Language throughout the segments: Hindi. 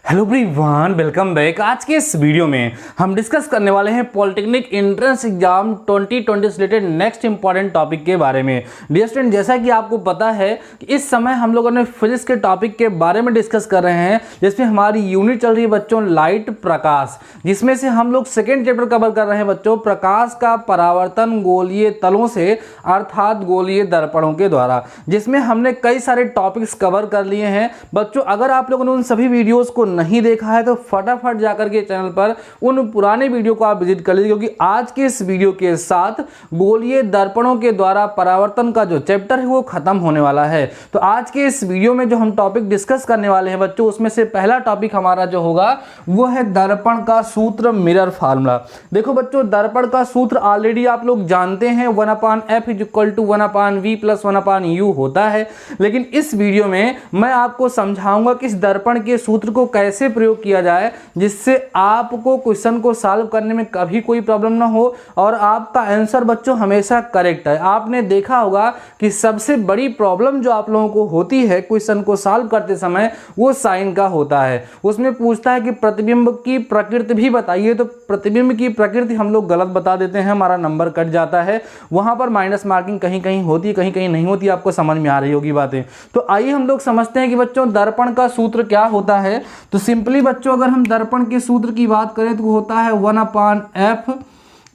Hello everyone, welcome back. आज के इस वीडियो में हम डिस्कस करने वाले हैं पॉलिटेक्निक एंट्रेंस एग्जाम 2020 से रिलेटेड नेक्स्ट इंपॉर्टेंट टॉपिक के बारे में। डियर स्टूडेंट, जैसा कि आपको पता है कि इस समय हम लोगों ने फिजिक्स के टॉपिक के बारे में डिस्कस कर रहे हैं, जिसमें हमारी यूनिट चल रही है बच्चों लाइट प्रकाश, जिसमें से हम लोग सेकेंड चैप्टर कवर कर रहे हैं बच्चों प्रकाश का परावर्तन गोलीय तलों से अर्थात गोलीय दर्पणों के द्वारा, जिसमें हमने कई सारे टॉपिक्स कवर कर लिए हैं। बच्चों, अगर आप लोगों ने उन सभी वीडियोज़ को नहीं देखा है तो फटाफट जाकर के चैनल पर उन पुराने वीडियो को आप विजिट कर लीजिए, क्योंकि आज के इस वीडियो के साथ गोलीय दर्पणों के द्वारा परावर्तन का जो चैप्टर है वो खत्म होने वाला है। तो आज के इस वीडियो में जो हम टॉपिक डिस्कस करने वाले हैं बच्चों, उसमें से पहला टॉपिक हमारा जो होगा वो है दर्पण का सूत्र, मिरर फार्मूला। देखो बच्चों, दर्पण का सूत्र ऑलरेडी आप लोग जानते हैं, 1/f = 1/v + 1/u होता है। लेकिन इस वीडियो में मैं आपको समझाऊंगा कि इस दर्पण के सूत्र को कैसे प्रयोग किया जाए, जिससे आपको क्वेश्चन को सॉल्व करने में कभी कोई प्रॉब्लम ना हो और आपका आंसर बच्चों हमेशा करेक्ट है। आपने देखा होगा कि सबसे बड़ी प्रॉब्लम जो आप लोगों को होती है क्वेश्चन को सॉल्व करते समय वो साइन का होता है। उसमें पूछता है कि प्रतिबिंब की प्रकृति भी बताइए, तो प्रतिबिंब की प्रकृति हम लोग गलत बता देते हैं, हमारा नंबर कट जाता है। वहां पर माइनस मार्किंग कहीं कहीं होती है, कहीं कहीं नहीं होती। आपको समझ में आ रही होगी बातें। तो आइए हम लोग समझते हैं कि बच्चों दर्पण का सूत्र क्या होता है। तो सिंपली बच्चों, अगर हम दर्पण के सूत्र की बात करें तो होता है 1/f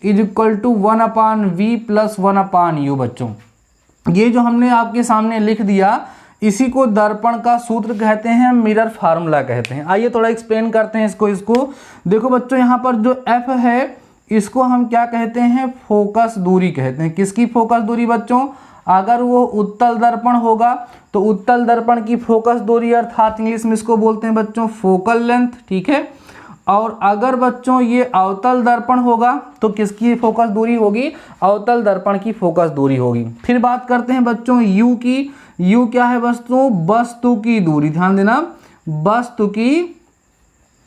= 1/v + 1/u। बच्चों, ये जो हमने आपके सामने लिख दिया, इसी को दर्पण का सूत्र कहते हैं, मिरर फार्मूला कहते हैं। आइए थोड़ा एक्सप्लेन करते हैं इसको। देखो बच्चों, यहाँ पर जो f है इसको हम क्या कहते हैं, फोकस दूरी कहते हैं। किसकी फोकस दूरी बच्चों? अगर वो उत्तल दर्पण होगा तो उत्तल दर्पण की फोकस दूरी अर्थात इंग्लिश में इसको बोलते हैं बच्चों फोकल लेंथ, ठीक है। और अगर बच्चों ये अवतल दर्पण होगा तो किसकी फोकस दूरी होगी? अवतल दर्पण की फोकस दूरी होगी। फिर बात करते हैं बच्चों u की। u क्या है बच्चों? वस्तु की दूरी। ध्यान देना, वस्तु की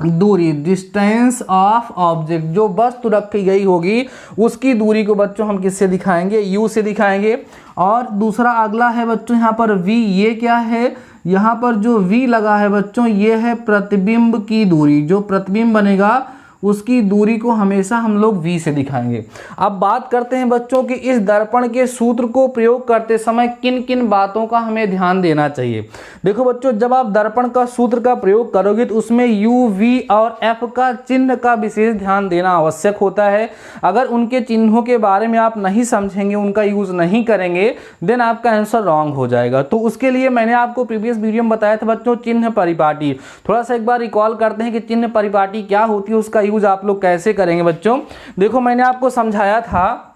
दूरी, डिस्टेंस ऑफ ऑब्जेक्ट। जो वस्तु रखी गई होगी उसकी दूरी को बच्चों हम किससे दिखाएंगे? u से दिखाएंगे। और दूसरा अगला है बच्चों यहाँ पर v। ये क्या है? यहाँ पर जो v लगा है बच्चों ये है प्रतिबिंब की दूरी। जो प्रतिबिंब बनेगा उसकी दूरी को हमेशा हम लोग v से दिखाएंगे। अब बात करते हैं बच्चों कि इस दर्पण के सूत्र को प्रयोग करते समय किन किन बातों का हमें ध्यान देना चाहिए। देखो बच्चों, जब आप दर्पण का सूत्र का प्रयोग करोगे तो उसमें u, v और f का चिन्ह का विशेष ध्यान देना आवश्यक होता है। अगर उनके चिन्हों के बारे में आप नहीं समझेंगे, उनका यूज नहीं करेंगे, देन आपका आंसर रॉन्ग हो जाएगा। तो उसके लिए मैंने आपको प्रीवियस वीडियो में बताया था बच्चों चिन्ह परिपाटी। थोड़ा सा एक बार रिकॉल करते हैं कि चिन्ह परिपाटी क्या होती है, उसका यूज आप लोग कैसे करेंगे। बच्चों देखो, मैंने आपको समझाया था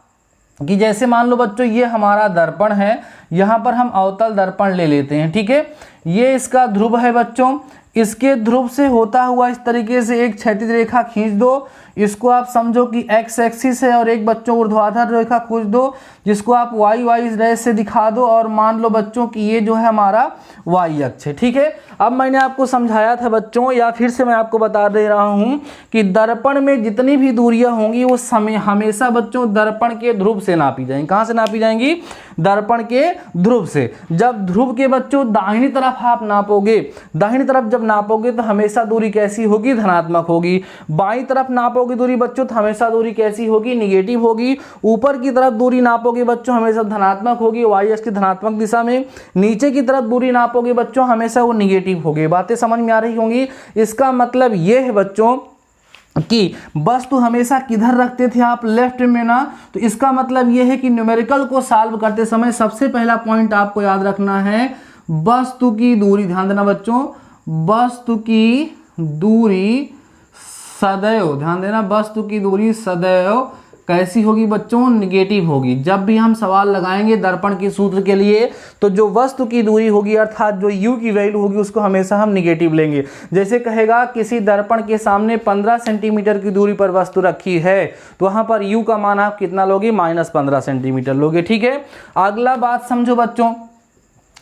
कि जैसे मान लो बच्चों ये हमारा दर्पण है, यहां पर हम अवतल दर्पण ले लेते हैं, ठीक है। ये इसका ध्रुव है बच्चों, इसके ध्रुव से होता हुआ इस तरीके से एक क्षैतिज रेखा खींच दो। इसको आप समझो कि x एक्सिस है और एक बच्चों ऊर्ध्वाधर रेखा खींच दो, जिसको आप y रेस से दिखा दो। और मान लो बच्चों कि ये जो है हमारा y अक्ष है, ठीक है। अब मैंने आपको समझाया था बच्चों, या फिर से मैं आपको बता दे रहा हूं कि दर्पण में जितनी भी दूरियां होंगी वो हमेशा बच्चों दर्पण के ध्रुव से नापी जाएंगी। कहां से नापी जाएंगी? दर्पण के ध्रुव से। जब ध्रुव के बच्चों दाहिनी तरफ आप नापोगे, दाहिनी तरफ जब नापोगे तो हमेशा दूरी कैसी होगी? धनात्मक होगी। बाईं तरफ नापोगे दूरी बच्चों तो हमेशा दूरी कैसी होगी? निगेटिव होगी। ऊपर की तरफ दूरी नापोगे बच्चों हमेशा धनात्मक होगी, y अक्ष की धनात्मक दिशा में। नीचे की तरफ दूरी नापोगे बच्चों हमेशा वो निगेटिव होगी। बातें समझ में आ रही होंगी। इसका मतलब ये है बच्चों कि वस्तु हमेशा किधर रखते थे आप? लेफ्ट में ना। तो इसका मतलब यह है कि न्यूमेरिकल को सॉल्व करते समय सबसे पहला पॉइंट आपको याद रखना है वस्तु की दूरी। ध्यान देना बच्चों, वस्तु की दूरी सदैव, ध्यान देना, वस्तु की दूरी सदैव कैसी होगी बच्चों? निगेटिव होगी। जब भी हम सवाल लगाएंगे दर्पण के सूत्र के लिए तो जो वस्तु की दूरी होगी अर्थात जो u की वैल्यू होगी उसको हमेशा हम निगेटिव लेंगे। जैसे कहेगा किसी दर्पण के सामने 15 सेंटीमीटर की दूरी पर वस्तु रखी है तो वहां पर u का मान आप कितना लोगे? -15 सेंटीमीटर लोगे, ठीक है। अगला बात समझो बच्चों,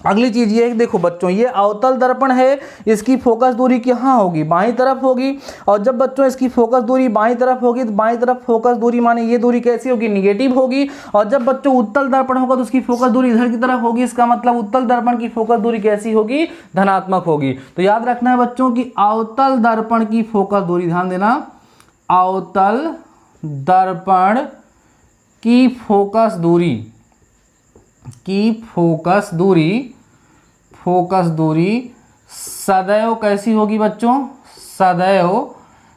अगली चीज ये है कि देखो बच्चों, ये अवतल दर्पण है, इसकी फोकस दूरी कहाँ होगी, बाईं तरफ होगी। और जब बच्चों इसकी फोकस दूरी बाईं तरफ होगी तो बाईं तरफ फोकस दूरी माने ये दूरी कैसी होगी, निगेटिव होगी। और जब बच्चों उत्तल दर्पण होगा तो उसकी फोकस दूरी इधर की तरफ होगी, इसका मतलब उत्तल दर्पण की फोकस दूरी कैसी होगी, धनात्मक होगी। तो याद रखना है बच्चों की अवतल दर्पण की फोकस दूरी, ध्यान देना, अवतल दर्पण की फोकस दूरी सदैव कैसी होगी बच्चों,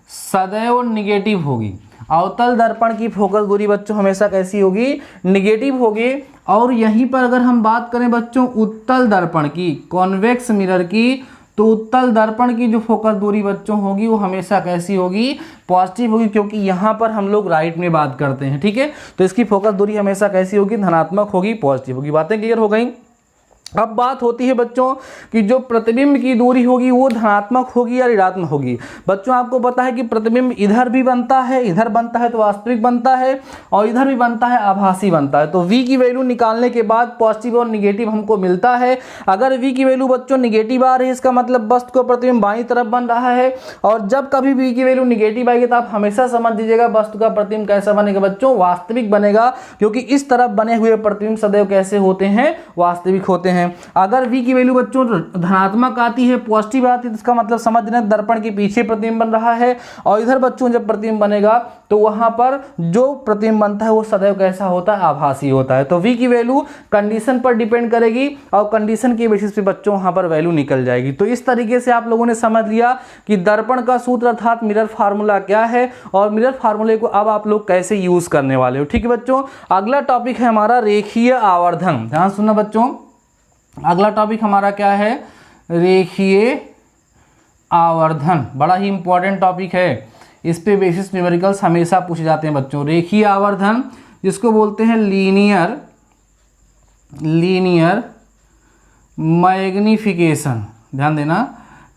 सदैव निगेटिव होगी। अवतल दर्पण की फोकस दूरी बच्चों हमेशा कैसी होगी, निगेटिव होगी। और यहीं पर अगर हम बात करें बच्चों उत्तल दर्पण की, कॉन्वेक्स मिरर की, तो उत्तल दर्पण की जो फोकस दूरी बच्चों होगी वो हमेशा कैसी होगी, पॉजिटिव होगी, क्योंकि यहाँ पर हम लोग राइट में बात करते हैं, ठीक है। तो इसकी फोकस दूरी हमेशा कैसी होगी, धनात्मक होगी, पॉजिटिव होगी। बातें क्लियर हो गई। अब बात होती है बच्चों कि जो प्रतिबिंब की दूरी होगी वो धनात्मक होगी या ऋणात्मक होगी। बच्चों आपको पता है कि प्रतिबिंब इधर भी बनता है, इधर बनता है तो वास्तविक बनता है, और इधर भी बनता है आभासी बनता है। तो v की वैल्यू निकालने के बाद पॉजिटिव और निगेटिव हमको मिलता है। अगर v की वैल्यू बच्चों निगेटिव आ रही है, इसका मतलब वस्तु का प्रतिबिंब बाईं तरफ बन रहा है। और जब कभी v की वैल्यू निगेटिव आएगी तो आप हमेशा समझ दीजिएगा वस्तु का प्रतिबिंब कैसा बनेगा बच्चों, वास्तविक बनेगा, क्योंकि इस तरफ बने हुए प्रतिबिंब सदैव कैसे होते हैं, वास्तविक होते हैं। अगर v की वैल्यू बच्चों धनात्मक आती है, पॉजिटिव आती है, तो इसका मतलब समझ लेना दर्पण के पीछे प्रतिबिंब बन रहा है। और इधर बच्चों जब प्रतिबिंब बनेगा तो वहां पर जो प्रतिबिंब बनता है वो सदैव कैसा होता है, आभासी होता है। तो v की वैल्यू कंडीशन पर डिपेंड करेगी और कंडीशन के बेसिस पे बच्चों वहां पर वैल्यू निकल जाएगी। तो इस तरीके से आप लोगों ने समझ लिया कि दर्पण का सूत्र अर्थात मिरर फार्मूला क्या है और मिरर फार्मूले को अब आप लोग कैसे यूज करने वाले हो, ठीक है बच्चों। अगला टॉपिक है हमारा रेखीय आवर्धन। ध्यान सुनना बच्चों, अगला टॉपिक हमारा क्या है, रेखीय आवर्धन। बड़ा ही इंपॉर्टेंट टॉपिक है, इस पे बेसिस न्यूमेरिकल्स हमेशा पूछे जाते हैं बच्चों। रेखीय आवर्धन जिसको बोलते हैं लीनियर मैग्निफिकेशन, ध्यान देना,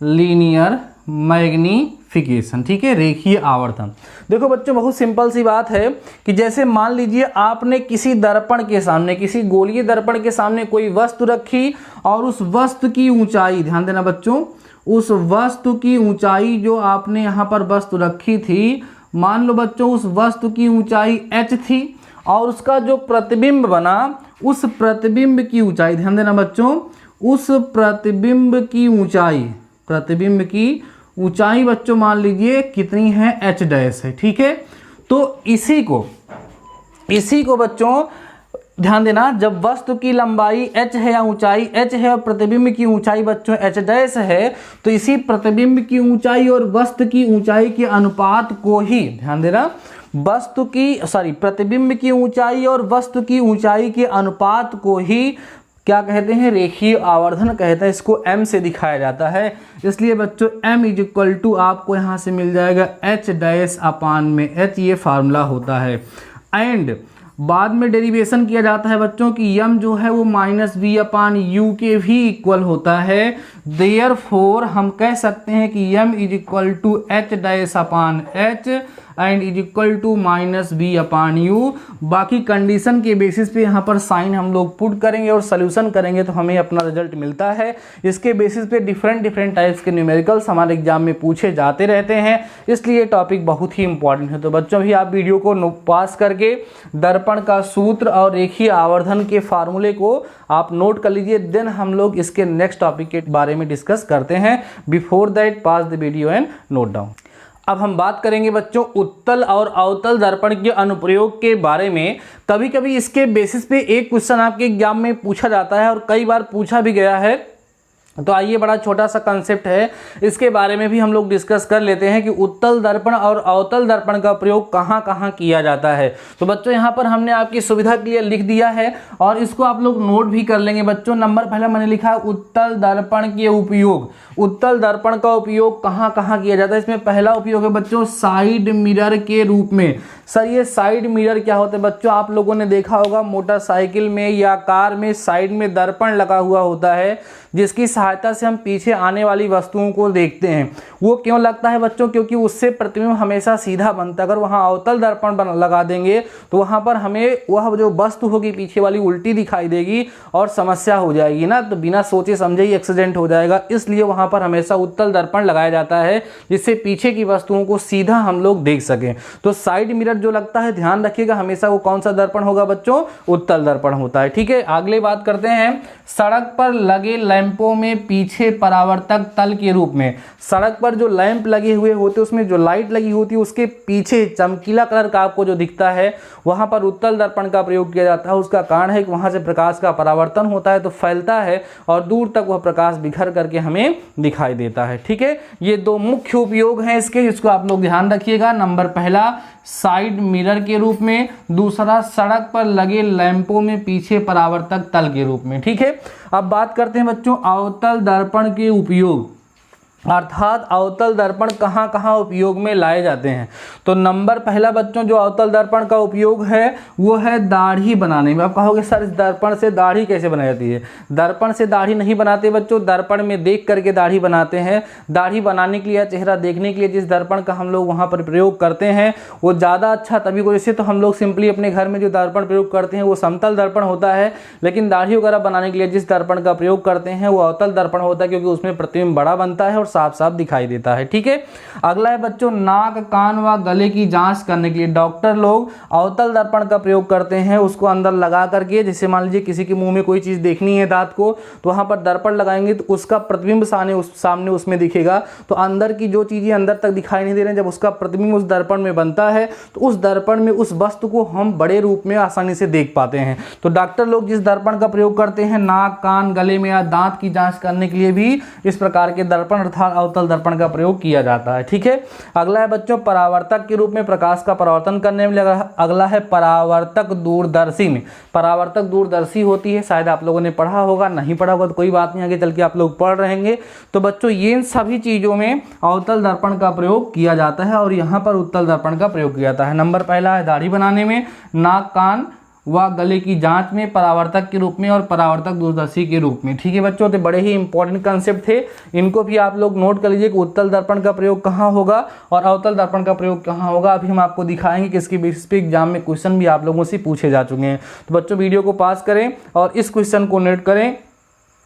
लीनियर मैग्निफिकेशन, ठीक है, रेखीय आवर्धन। देखो बच्चों बहुत सिंपल सी बात है कि जैसे मान लीजिए आपने किसी दर्पण के सामने, किसी गोलीय दर्पण के सामने कोई वस्तु रखी और उस वस्तु की ऊंचाई, ध्यान देना बच्चों, उस वस्तु की ऊंचाई जो आपने यहाँ पर वस्तु रखी थी, मान लो बच्चों उस वस्तु की ऊंचाई h थी और उसका जो प्रतिबिंब बना उस प्रतिबिंब की ऊंचाई, ध्यान देना बच्चों, उस प्रतिबिंब की ऊंचाई बच्चों मान लीजिए कितनी है, h डैश है, ठीक है। तो इसी को बच्चों ध्यान देना, जब वस्तु की लंबाई h है या ऊंचाई h है और प्रतिबिंब की ऊंचाई बच्चों h डैश है, तो इसी प्रतिबिंब की ऊंचाई और वस्तु की ऊंचाई के अनुपात को ही, ध्यान देना, प्रतिबिंब की ऊंचाई और वस्तु की ऊंचाई के अनुपात को ही क्या कहते हैं, रेखीय आवर्धन कहते हैं। इसको m से दिखाया जाता है, इसलिए बच्चों m इज इक्वल टू आपको यहाँ से मिल जाएगा h डैश अपान में h, ये फार्मूला होता है। एंड बाद में डेरिवेशन किया जाता है बच्चों कि m जो है वो माइनस v अपान u के भी इक्वल होता है। देयरफॉर हम कह सकते हैं कि m is equal to h dash upon h and is equal to minus v upon u। बाकी कंडीशन के बेसिस पे यहाँ पर साइन हम लोग पुट करेंगे और सोल्यूशन करेंगे तो हमें अपना रिजल्ट मिलता है। इसके बेसिस पे डिफरेंट टाइप्स के न्यूमेरिकल्स हमारे एग्जाम में पूछे जाते रहते हैं, इसलिए टॉपिक बहुत ही इंपॉर्टेंट है। तो बच्चों भी आप वीडियो को पास करके दर्पण का सूत्र और रेखीय आवर्धन के फार्मूले को आप नोट कर लीजिए, देन हम लोग इसके नेक्स्ट टॉपिक के बारे में डिस्कस करते हैं। Before that pass the video and note down. अब हम बात करेंगे बच्चों उत्तल और अवतल दर्पण के अनुप्रयोग के बारे में। कभी कभी इसके बेसिस पे एक क्वेश्चन आपके एग्जाम में पूछा जाता है और कई बार पूछा भी गया है। तो आइए, बड़ा छोटा सा कंसेप्ट है, इसके बारे में भी हम लोग डिस्कस कर लेते हैं कि उत्तल दर्पण और अवतल दर्पण का प्रयोग कहाँ कहाँ किया जाता है। तो बच्चों यहाँ पर हमने आपकी सुविधा के लिए लिख दिया है और इसको आप लोग नोट भी कर लेंगे बच्चों। नंबर पहला मैंने लिखा है उत्तल दर्पण के उपयोग। उत्तल दर्पण का उपयोग कहाँ कहाँ किया जाता है। इसमें पहला उपयोग है बच्चों साइड मिरर के रूप में। सर ये साइड मिरर क्या होता है बच्चों, आप लोगों ने देखा होगा मोटरसाइकिल में या कार में साइड में दर्पण लगा हुआ होता है। जिसकी सहायता से हम पीछे आने वाली वस्तुओं को देखते हैं। वो क्यों लगता है बच्चों? क्योंकि उससे प्रतिबिंब हमेशा सीधा बनता है। अगर वहाँ अवतल दर्पण लगा देंगे तो वहाँ पर हमें वह जो वस्तु होगी पीछे वाली उल्टी दिखाई देगी और समस्या हो जाएगी ना, तो बिना सोचे समझे ही एक्सीडेंट हो जाएगा। इसलिए वहाँ पर हमेशा उत्तल दर्पण लगाया जाता है जिससे पीछे की वस्तुओं को सीधा हम लोग देख सकें। तो साइड मिरर जो लगता है, ध्यान रखिएगा, हमेशा वो कौन सा दर्पण होगा बच्चों? उत्तल दर्पण होता है। ठीक है, अगले बात करते हैं। सड़क पर लगे लैंपों में पीछे परावर्तक तल के रूप में, सड़क पर जो लैंप लगे हुए होते हैं उसमें जो लाइट लगी होती है उसके पीछे चमकीला कलर का आपको जो दिखता है वहां पर उत्तल दर्पण का प्रयोग किया जाता है। उसका कारण है कि वहां से प्रकाश का परावर्तन होता है तो फैलता है और दूर तक वह प्रकाश बिखर करके हमें दिखाई देता है। ठीक है, ये दो मुख्य उपयोग हैं इसके, जिसको आप लोग ध्यान रखिएगा। नंबर पहला साइड मिरर के रूप में, दूसरा सड़क पर लगे लैंपों में पीछे परावर्तक तल के रूप में। ठीक है, अब बात करते हैं बच्चों अवतल दर्पण के उपयोग, अर्थात अवतल दर्पण कहाँ कहाँ उपयोग में लाए जाते हैं। तो नंबर पहला बच्चों जो अवतल दर्पण का उपयोग है वो है दाढ़ी बनाने में। आप कहोगे सर इस दर्पण से दाढ़ी कैसे बनाई जाती है? दर्पण से दाढ़ी नहीं बनाते बच्चों, दर्पण में देख करके दाढ़ी बनाते हैं। दाढ़ी बनाने के लिए या चेहरा देखने के लिए जिस दर्पण का हम लोग वहाँ पर प्रयोग करते हैं वो ज़्यादा अच्छा तभी को, जैसे तो हम लोग सिंपली अपने घर में जो दर्पण प्रयोग करते हैं वो समतल दर्पण होता है, लेकिन दाढ़ी वगैरह बनाने के लिए जिस दर्पण का प्रयोग करते हैं वो अवतल दर्पण होता है, क्योंकि उसमें प्रतिबिंब बड़ा बनता है और साफ साफ दिखाई देता है। ठीक है, अगला है बच्चों नाक, कान व गले की जांच करने के लिए डॉक्टर लोग अवतल दर्पण का प्रयोग करते हैं। उसको अंदर लगा करके, जैसे मान लीजिए किसी के मुंह में कोई चीज देखनी है दांत को, तो वहां पर दर्पण लगाएंगे तो उसका प्रतिबिंब सामने उसमें दिखेगा। तो अंदर की जो चीजें अंदर तक दिखाई नहीं दे रही हैं, जब उसका प्रतिबिंब उस दर्पण में बनता है तो उस दर्पण में उस वस्तु को हम बड़े रूप में आसानी से देख पाते हैं। तो डॉक्टर लोग जिस दर्पण का प्रयोग करते हैं नाक, कान, गले में या दांत की जांच करने के लिए भी इस प्रकार के दर्पण अर्थात अवतल दर्पण का प्रयोग किया जाता है। ठीक है, अगला है बच्चों परावर्तक के रूप में प्रकाश का परावर्तन करने में। अगला है परावर्तक दूरदर्शी में। परावर्तक दूरदर्शी होती है, शायद आप लोगों ने पढ़ा होगा, नहीं पढ़ा होगा तो कोई बात नहीं, आगे चल के आप लोग पढ़ रहेंगे। तो बच्चों ये इन सभी चीजों में अवतल दर्पण का प्रयोग किया जाता है और यहाँ पर उत्तल दर्पण का प्रयोग किया जाता है। नंबर पहला है दाढ़ी बनाने में, नाक, कान व गले की जांच में, परावर्तक के रूप में और परावर्तक दूरदर्शी के रूप में। ठीक है बच्चों, तो बड़े ही इंपॉर्टेंट कंसेप्ट थे, इनको भी आप लोग नोट कर लीजिए कि उत्तल दर्पण का प्रयोग कहाँ होगा और अवतल दर्पण का प्रयोग कहाँ होगा। अभी हम आपको दिखाएंगे कि इसकी बेसिस पे एग्जाम में क्वेश्चन भी आप लोगों से पूछे जा चुके हैं। तो बच्चों वीडियो को पास करें और इस क्वेश्चन को नोट करें,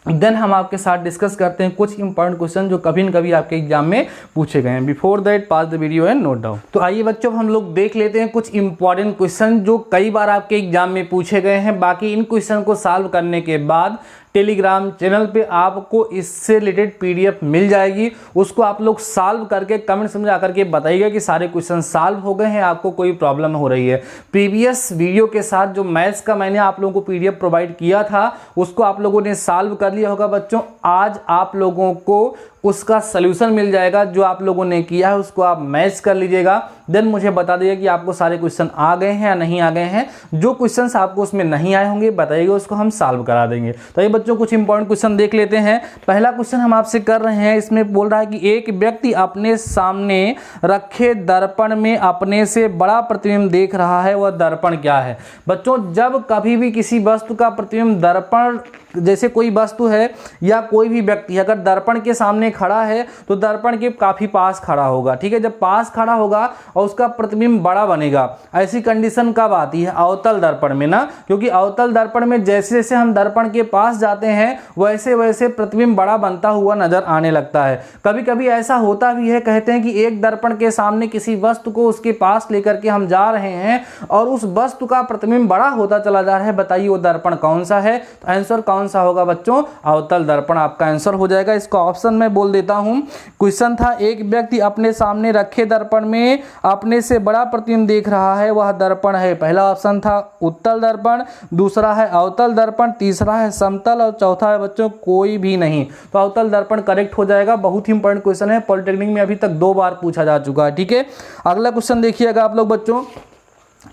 देन हम आपके साथ डिस्कस करते हैं कुछ इंपॉर्टेंट क्वेश्चन जो कभी न कभी आपके एग्जाम में पूछे गए हैं। Before that pass the video and note down. तो आइए बच्चों हम लोग देख लेते हैं कुछ इंपॉर्टेंट क्वेश्चन जो कई बार आपके एग्जाम में पूछे गए हैं। बाकी इन क्वेश्चन को सॉल्व करने के बाद टेलीग्राम चैनल पे आपको इससे रिलेटेड पीडीएफ मिल जाएगी, उसको आप लोग सॉल्व करके कमेंट में जाकर के बताइएगा कि सारे क्वेश्चन सॉल्व हो गए हैं, आपको कोई प्रॉब्लम हो रही है। प्रीवियस वीडियो के साथ जो मैथ्स का मैंने आप लोगों को पीडीएफ प्रोवाइड किया था उसको आप लोगों ने सॉल्व कर लिया होगा बच्चों। आज आप लोगों को उसका सलूशन मिल जाएगा, जो आप लोगों ने किया है उसको आप मैच कर लीजिएगा, देन मुझे बता दीजिए कि आपको सारे क्वेश्चन आ गए हैं या नहीं आ गए हैं। जो क्वेश्चंस आपको उसमें नहीं आए होंगे बताइएगा, उसको हम सॉल्व करा देंगे। तो ये बच्चों कुछ इंपॉर्टेंट क्वेश्चन देख लेते हैं। पहला क्वेश्चन हम आपसे कर रहे हैं, इसमें बोल रहा है कि एक व्यक्ति अपने सामने रखे दर्पण में अपने से बड़ा प्रतिबिंब देख रहा है, वह दर्पण क्या है? बच्चों जब कभी भी किसी वस्तु का प्रतिबिंब दर्पण, जैसे कोई वस्तु है या कोई भी व्यक्ति अगर दर्पण के सामने खड़ा है तो दर्पण के काफी पास खड़ा होगा। ठीक है, जब पास खड़ा होगा और उसका प्रतिबिंब बड़ा बनेगा, ऐसी कंडीशन कब आती है? अवतल दर्पण में ना, क्योंकि अवतल दर्पण में जैसे जैसे हम दर्पण के पास जाते हैं वैसे वैसे प्रतिबिंब बड़ा बनता हुआ नजर आने लगता है। कभी कभी ऐसा होता भी है, कहते हैं कि एक दर्पण के सामने किसी वस्तु को उसके पास लेकर के हम जा रहे हैं और उस वस्तु का प्रतिबिंब बड़ा होता चला जा रहा है, बताइए वो दर्पण कौन सा है? तो आंसर कौन सा होगा बच्चों? अवतल दर्पण आपका आंसर हो जाएगा। इसका ऑप्शन मैं बोल देता हूं। क्वेश्चन था एक व्यक्ति अपने सामने रखे दर्पण में अपने से बड़ा प्रतिबिंब देख रहा है, वह दर्पण है। पहला ऑप्शन था उत्तल दर्पण, दूसरा है अवतल दर्पण, तीसरा है समतल और चौथा है बच्चों कोई भी नहीं। तो अवतल दर्पण करेक्ट हो जाएगा। बहुत ही इंपॉर्टेंट क्वेश्चन है, पॉलिटेक्निक में अभी तक 2 बार पूछा जा चुका है। ठीक है, अगला क्वेश्चन देखिएगा आप लोग बच्चों।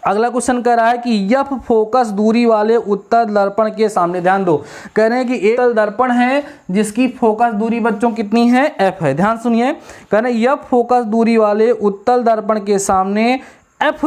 अगला क्वेश्चन कह रहा है कि एफ फोकस दूरी वाले उत्तल दर्पण के सामने, ध्यान दो, कह रहे हैं कि एक दर्पण है जिसकी फोकस दूरी बच्चों कितनी है? एफ है। ध्यान सुनिए, कह रहे हैं एफ फोकस दूरी वाले उत्तल दर्पण के सामने एफ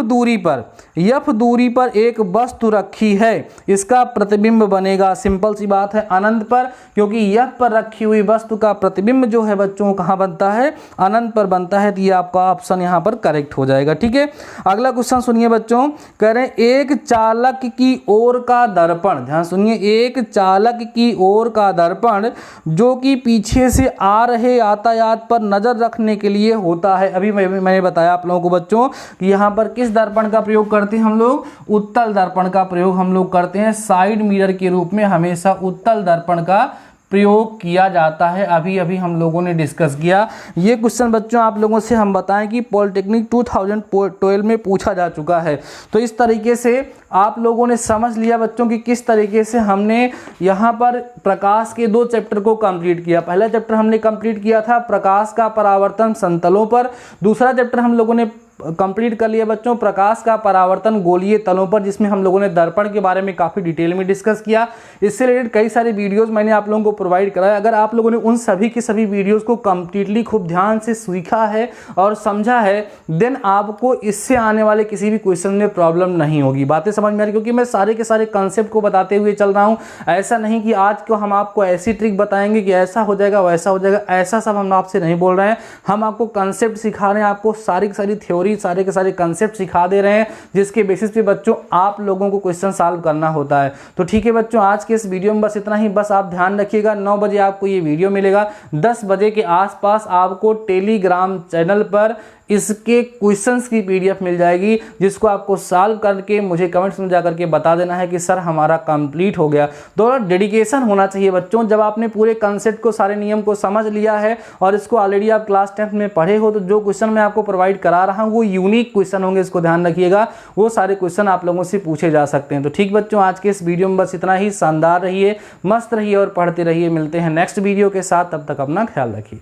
दूरी पर एक वस्तु रखी है, इसका प्रतिबिंब बनेगा। सिंपल सी बात है, अनंत पर, क्योंकि एफ पर रखी हुई वस्तु का प्रतिबिंब जो है बच्चों कहाँ बनता है, अनंत पर बनता है। तो ये आपका ऑप्शन यहाँ पर करेक्ट हो जाएगा। ठीक है, अगला क्वेश्चन सुनिए बच्चों, कह रहे हैं एक चालक की ओर का दर्पण, ध्यान सुनिए, एक चालक की ओर का दर्पण जो कि पीछे से आ रहे यातायात पर नजर रखने के लिए होता है। अभी मैंने बताया आप लोगों को बच्चों कि यहाँ पर किस दर्पण का प्रयोग करते हैं हम लोग, उत्तल दर्पण का प्रयोग हम लोग करते हैं। साइड मिरर के रूप में हमेशा उत्तल दर्पण का प्रयोग किया जाता है। अभी हम लोगों ने डिस्कस किया। ये क्वेश्चन बच्चों आप लोगों से हम बताएं कि पॉलिटेक्निक 2012 में पूछा जा चुका है। तो इस तरीके से आप लोगों ने समझ लिया बच्चों कि किस तरीके से हमने यहाँ पर प्रकाश के 2 चैप्टर को कंप्लीट किया। पहला चैप्टर हमने कंप्लीट किया था प्रकाश का परावर्तन समतलों पर, दूसरा चैप्टर हम लोगों ने कंप्लीट कर लिया बच्चों प्रकाश का परावर्तन गोलीय तलों पर, जिसमें हम लोगों ने दर्पण के बारे में काफ़ी डिटेल में डिस्कस किया। इससे रिलेटेड कई सारे वीडियोस मैंने आप लोगों को प्रोवाइड कराया। अगर आप लोगों ने उन सभी के सभी वीडियोस को कंप्लीटली खूब ध्यान से सीखा है और समझा है, देन आपको इससे आने वाले किसी भी क्वेश्चन में प्रॉब्लम नहीं होगी। बातें समझ में आ रही, क्योंकि मैं सारे के सारे कंसेप्ट को बताते हुए चल रहा हूँ। ऐसा नहीं कि आज को हम आपको ऐसी ट्रिक बताएंगे कि ऐसा हो जाएगा वैसा हो जाएगा, ऐसा सब हम आपसे नहीं बोल रहे हैं। हम आपको कंसेप्ट सिखा रहे हैं, आपको सारी की सारी थ्योरी, सारे के सारे कंसेप्ट सिखा दे रहे हैं, जिसके बेसिस पे बच्चों आप लोगों को क्वेश्चन सॉल्व करना होता है। तो ठीक है बच्चों, आज के इस वीडियो में बस इतना ही। बस आप ध्यान रखिएगा 9 बजे आपको ये वीडियो मिलेगा, 10 बजे के आसपास आपको टेलीग्राम चैनल पर इसके क्वेश्चंस की पीडीएफ मिल जाएगी, जिसको आपको सॉल्व करके मुझे कमेंट्स में जाकर के बता देना है कि सर हमारा कंप्लीट हो गया। तो डेडिकेशन होना चाहिए बच्चों। जब आपने पूरे कंसेप्ट को, सारे नियम को समझ लिया है और इसको ऑलरेडी आप क्लास 10th में पढ़े हो, तो जो क्वेश्चन मैं आपको प्रोवाइड करा रहा हूँ वो यूनिक क्वेश्चन होंगे, इसको ध्यान रखिएगा। वो सारे क्वेश्चन आप लोगों से पूछे जा सकते हैं। तो ठीक बच्चों, आज के इस वीडियो में बस इतना ही। शानदार रहिए, मस्त रहिए और पढ़ते रहिए। मिलते हैं नेक्स्ट वीडियो के साथ, तब तक अपना ख्याल रखिए।